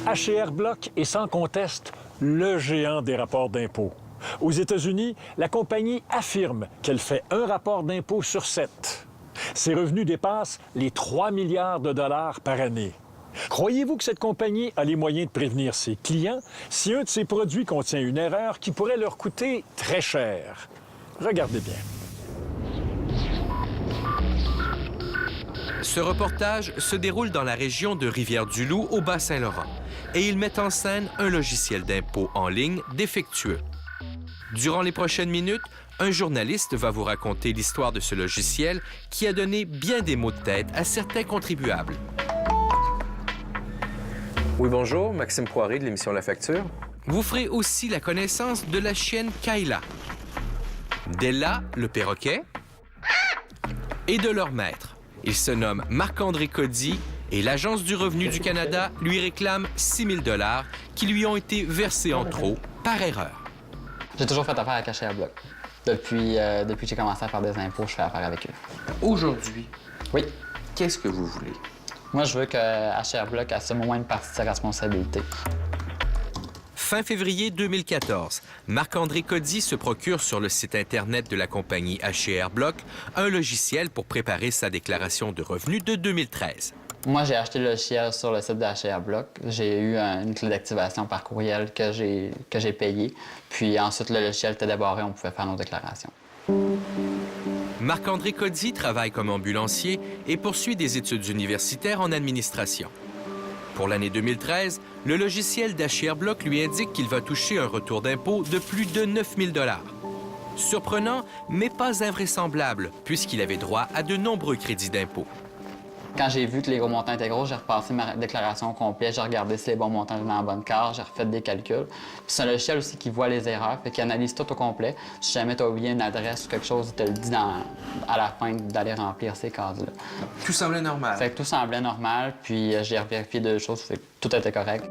HR Block est sans conteste le géant des rapports d'impôts. Aux États-Unis, la compagnie affirme qu'elle fait un rapport d'impôt sur 7. Ses revenus dépassent les 3 milliards de dollars par année. Croyez-vous que cette compagnie a les moyens de prévenir ses clients si un de ses produits contient une erreur qui pourrait leur coûter très cher? Regardez bien. Ce reportage se déroule dans la région de Rivière-du-Loup, au Bas-Saint-Laurent, et il met en scène un logiciel d'impôt en ligne défectueux. Durant les prochaines minutes, un journaliste va vous raconter l'histoire de ce logiciel qui a donné bien des maux de tête à certains contribuables. Oui, bonjour, Maxime Poiré de l'émission La Facture. Vous ferez aussi la connaissance de la chienne Kayla, d'Ella, le perroquet, et de leur maître. Il se nomme Marc-André Cody et l'Agence du revenu du Canada lui réclame 6 000 $ qui lui ont été versés en trop par erreur. J'ai toujours fait affaire avec HR Block. Depuis que j'ai commencé à faire des impôts, je fais affaire avec eux. Aujourd'hui, Oui. qu'est-ce que vous voulez? Moi, je veux que HR Block assume au moins une partie de ses responsabilités. Fin février 2014, Marc-André Cody se procure sur le site Internet de la compagnie HR Block un logiciel pour préparer sa déclaration de revenus de 2013. Moi, j'ai acheté le logiciel sur le site de HR Block. J'ai eu une clé d'activation par courriel que j'ai payée. Puis ensuite, le logiciel était débarré, on pouvait faire nos déclarations. Marc-André Cody travaille comme ambulancier et poursuit des études universitaires en administration. Pour l'année 2013, le logiciel d'HR Block lui indique qu'il va toucher un retour d'impôt de plus de 9 000 $. Surprenant, mais pas invraisemblable, puisqu'il avait droit à de nombreux crédits d'impôt. Quand j'ai vu que les gros montants étaient gros, j'ai repassé ma déclaration complète, j'ai regardé si les bons montants étaient dans la bonne case, j'ai refait des calculs. Puis c'est un logiciel aussi qui voit les erreurs, fait qu'il analyse tout au complet. Si jamais tu as oublié une adresse ou quelque chose, il te le dit à la fin d'aller remplir ces cases-là. Tout semblait normal. Fait que tout semblait normal, puis j'ai revérifié deux choses, fait que tout était correct.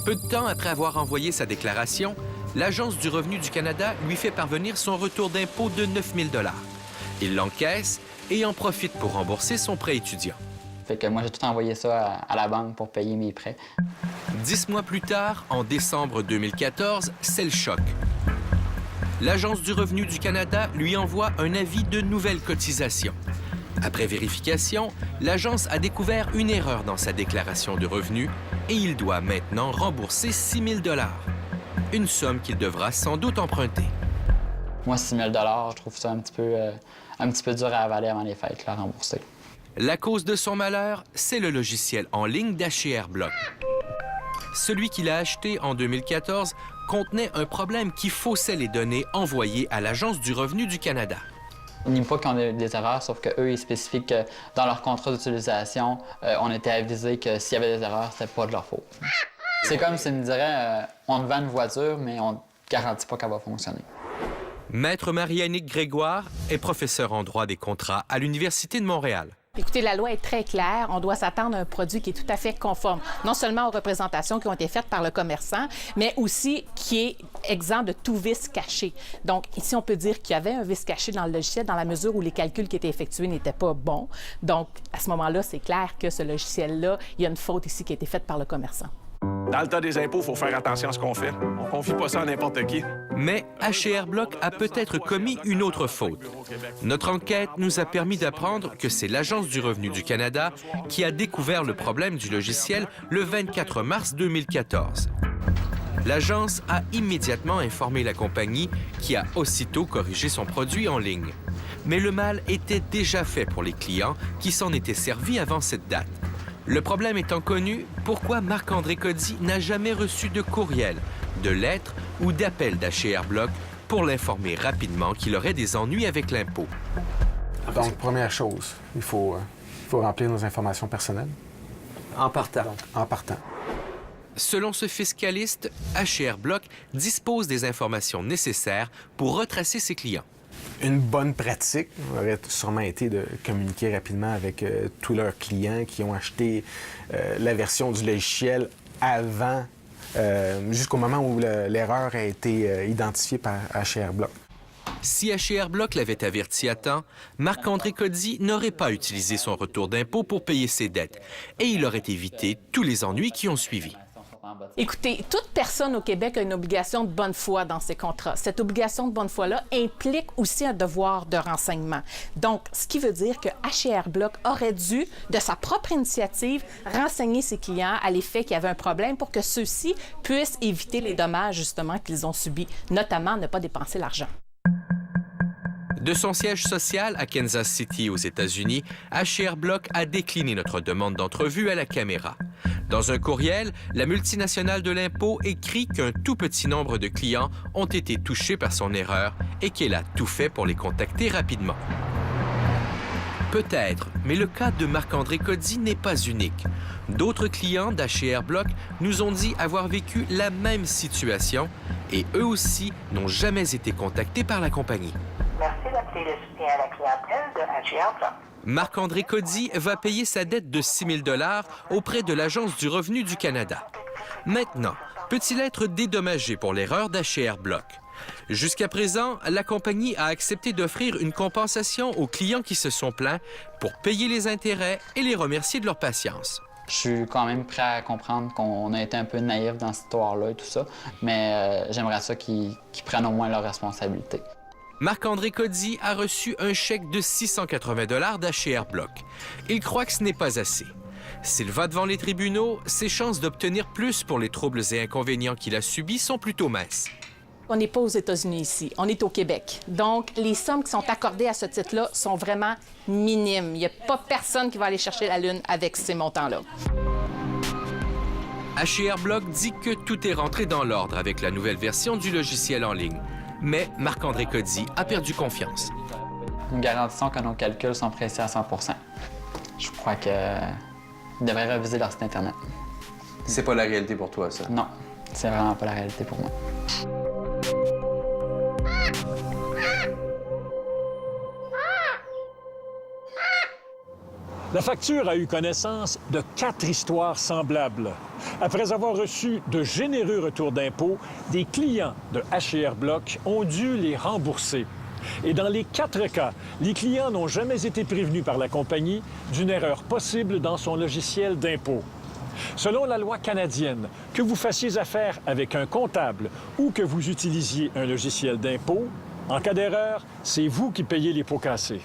Peu de temps après avoir envoyé sa déclaration, l'Agence du revenu du Canada lui fait parvenir son retour d'impôt de 9 000 $. Il l'encaisse et en profite pour rembourser son prêt étudiant. Fait que moi, j'ai tout envoyé ça à la banque pour payer mes prêts. 10 mois plus tard, en décembre 2014, c'est le choc. L'Agence du revenu du Canada lui envoie un avis de nouvelle cotisation. Après vérification, l'agence a découvert une erreur dans sa déclaration de revenus et il doit maintenant rembourser 6 000 $. Une somme qu'il devra sans doute emprunter. Moi, 6 000 $, je trouve ça un petit peu dur à avaler avant les fêtes, là, rembourser. La cause de son malheur, c'est le logiciel en ligne d'HR Block. Celui qu'il a acheté en 2014 contenait un problème qui faussait les données envoyées à l'Agence du revenu du Canada. Ils n'ont pas qu'on ait des erreurs, sauf qu'eux, ils spécifient que dans leur contrat d'utilisation, on était avisé que s'il y avait des erreurs, c'était pas de leur faute. C'est comme s'ils me diraient on te vend une voiture, mais on ne garantit pas qu'elle va fonctionner. Maître Marie-Annick Grégoire est professeure en droit des contrats à l'Université de Montréal. Écoutez, la loi est très claire. On doit s'attendre à un produit qui est tout à fait conforme, non seulement aux représentations qui ont été faites par le commerçant, mais aussi qui est exempt de tout vice caché. Donc, ici, on peut dire qu'il y avait un vice caché dans le logiciel dans la mesure où les calculs qui étaient effectués n'étaient pas bons. Donc, à ce moment-là, c'est clair que ce logiciel-là, il y a une faute ici qui a été faite par le commerçant. Dans le tas des impôts, il faut faire attention à ce qu'on fait. On confie pas ça à n'importe qui. Mais HR Block a peut-être commis une autre faute. Notre enquête nous a permis d'apprendre que c'est l'Agence du revenu du Canada qui a découvert le problème du logiciel le 24 mars 2014. L'agence a immédiatement informé la compagnie qui a aussitôt corrigé son produit en ligne. Mais le mal était déjà fait pour les clients qui s'en étaient servis avant cette date. Le problème étant connu, pourquoi Marc-André Cody n'a jamais reçu de courriel, de lettres ou d'appel d'HR Block pour l'informer rapidement qu'il aurait des ennuis avec l'impôt? Donc, première chose, il faut remplir nos informations personnelles. En partant. Donc, en partant. Selon ce fiscaliste, HR Block dispose des informations nécessaires pour retracer ses clients. Une bonne pratique aurait sûrement été de communiquer rapidement avec tous leurs clients qui ont acheté la version du logiciel avant, jusqu'au moment où l'erreur a été identifiée par HR Block. Si H&R Block l'avait averti à temps, Marc-André Cody n'aurait pas utilisé son retour d'impôt pour payer ses dettes et il aurait évité tous les ennuis qui ont suivi. Écoutez, toute personne au Québec a une obligation de bonne foi dans ses contrats. Cette obligation de bonne foi-là implique aussi un devoir de renseignement. Donc, ce qui veut dire que H&R Block aurait dû, de sa propre initiative, renseigner ses clients à l'effet qu'il y avait un problème pour que ceux-ci puissent éviter les dommages, justement, qu'ils ont subis, notamment ne pas dépenser l'argent. De son siège social à Kansas City, aux États-Unis, H&R Block a décliné notre demande d'entrevue à la caméra. Dans un courriel, la multinationale de l'impôt écrit qu'un tout petit nombre de clients ont été touchés par son erreur et qu'elle a tout fait pour les contacter rapidement. Peut-être, mais le cas de Marc-André Cody n'est pas unique. D'autres clients d'H&R Block nous ont dit avoir vécu la même situation et eux aussi n'ont jamais été contactés par la compagnie. Merci d'appeler le soutien à la clientèle de H&R Block. Marc-André Cody va payer sa dette de 6 000 $ auprès de l'Agence du revenu du Canada. Maintenant, peut-il être dédommagé pour l'erreur d'H&R Block? Jusqu'à présent, la compagnie a accepté d'offrir une compensation aux clients qui se sont plaints pour payer les intérêts et les remercier de leur patience. Je suis quand même prêt à comprendre qu'on a été un peu naïf dans cette histoire-là et tout ça, mais j'aimerais ça qu'ils prennent au moins leurs responsabilités. Marc-André Cody a reçu un chèque de 680 $ d'H&R Block. Il croit que ce n'est pas assez. S'il va devant les tribunaux, ses chances d'obtenir plus pour les troubles et inconvénients qu'il a subis sont plutôt minces. On n'est pas aux États-Unis ici, on est au Québec. Donc, les sommes qui sont accordées à ce titre-là sont vraiment minimes. Il n'y a pas personne qui va aller chercher la lune avec ces montants-là. H&R Block dit que tout est rentré dans l'ordre avec la nouvelle version du logiciel en ligne. Mais Marc-André Cody a perdu confiance. Nous garantissons que nos calculs sont précis à 100 %. Je crois qu'ils devraient reviser leur site Internet. C'est pas la réalité pour toi, ça? Non, c'est vraiment pas la réalité pour moi. La facture a eu connaissance de 4 histoires semblables. Après avoir reçu de généreux retours d'impôts, des clients de H&R Block ont dû les rembourser. Et dans les 4 cas, les clients n'ont jamais été prévenus par la compagnie d'une erreur possible dans son logiciel d'impôt. Selon la loi canadienne, que vous fassiez affaire avec un comptable ou que vous utilisiez un logiciel d'impôt, en cas d'erreur, c'est vous qui payez les pots cassés.